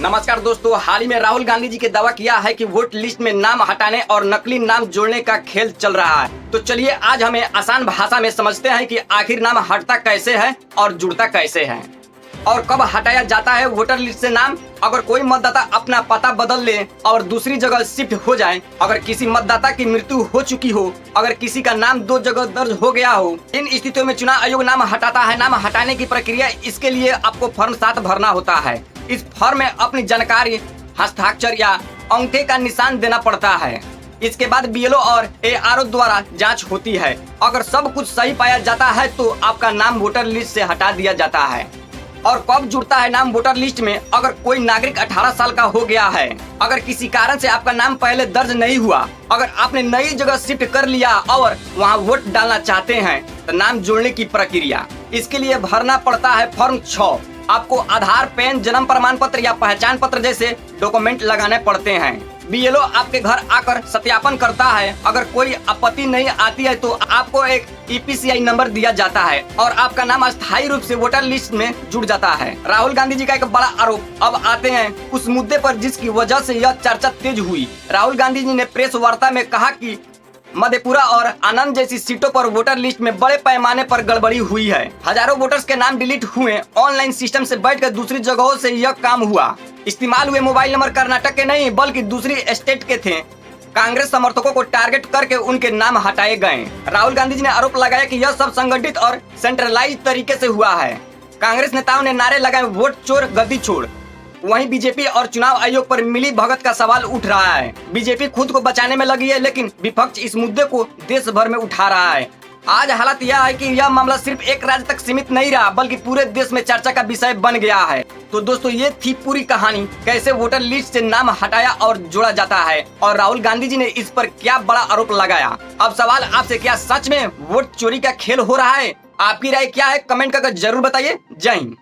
नमस्कार दोस्तों, हाल ही में राहुल गांधी जी के दावा किया है कि वोट लिस्ट में नाम हटाने और नकली नाम जोड़ने का खेल चल रहा है। तो चलिए आज हमें आसान भाषा में समझते हैं कि आखिर नाम हटता कैसे है और जुड़ता कैसे है और कब हटाया जाता है वोटर लिस्ट से नाम। अगर कोई मतदाता अपना पता बदल ले और दूसरी जगह शिफ्ट हो जाए, अगर किसी मतदाता की मृत्यु हो चुकी हो, अगर किसी का नाम दो जगह दर्ज हो गया हो, इन स्थितियों में चुनाव आयोग नाम हटाता है। नाम हटाने की प्रक्रिया, इसके लिए आपको फॉर्म 7 भरना होता है। इस फॉर्म में अपनी जानकारी, हस्ताक्षर या अंगूठे का निशान देना पड़ता है। इसके बाद बीएलओ और एआरओ द्वारा जांच होती है। अगर सब कुछ सही पाया जाता है तो आपका नाम वोटर लिस्ट से हटा दिया जाता है। और कब जुड़ता है नाम वोटर लिस्ट में? अगर कोई नागरिक 18 साल का हो गया है, अगर किसी कारण से आपका नाम पहले दर्ज नहीं हुआ, अगर आपने नई जगह शिफ्ट कर लिया और वहां वोट डालना चाहते हैं, तो नाम जोड़ने की प्रक्रिया, इसके लिए भरना पड़ता है फॉर्म 6। आपको आधार, पैन, जन्म प्रमाण पत्र या पहचान पत्र जैसे डॉक्यूमेंट लगाने पड़ते हैं। बीएलओ आपके घर आकर सत्यापन करता है। अगर कोई आपत्ति नहीं आती है तो आपको एक ईपीसीआई नंबर दिया जाता है और आपका नाम अस्थायी रूप से वोटर लिस्ट में जुड़ जाता है। राहुल गांधी जी का एक बड़ा आरोप। अब आते हैं उस मुद्दे पर जिसकी वजह से यह चर्चा तेज हुई। राहुल गांधी जी ने प्रेस वार्ता में कहा कि मधेपुरा और आनंद जैसी सीटों पर वोटर लिस्ट में बड़े पैमाने पर गड़बड़ी हुई है। हजारों वोटर्स के नाम डिलीट हुए। ऑनलाइन सिस्टम से बैठकर दूसरी जगहों से यह काम हुआ। इस्तेमाल हुए मोबाइल नंबर कर्नाटक के नहीं बल्कि दूसरी स्टेट के थे। कांग्रेस समर्थकों को टारगेट करके उनके नाम हटाए गए। राहुल गांधी जी ने आरोप लगाया कि यह सब संगठित और सेंट्रलाइज तरीके से हुआ है। कांग्रेस नेताओं ने नारे लगाए, वोट चोर गद्दी छोड़। वहीं बीजेपी और चुनाव आयोग पर मिली भगत का सवाल उठ रहा है। बीजेपी खुद को बचाने में लगी है, लेकिन विपक्ष इस मुद्दे को देश भर में उठा रहा है। आज हालत यह है कि यह मामला सिर्फ एक राज्य तक सीमित नहीं रहा, बल्कि पूरे देश में चर्चा का विषय बन गया है। तो दोस्तों, ये थी पूरी कहानी, कैसे वोटर लिस्ट से नाम हटाया और जोड़ा जाता है और राहुल गांधी जी ने इस पर क्या बड़ा आरोप लगाया। अब सवाल आपसे, क्या सच में वोट चोरी का खेल हो रहा है? आपकी राय क्या है? कमेंट करके जरूर बताइए। जय हिंद।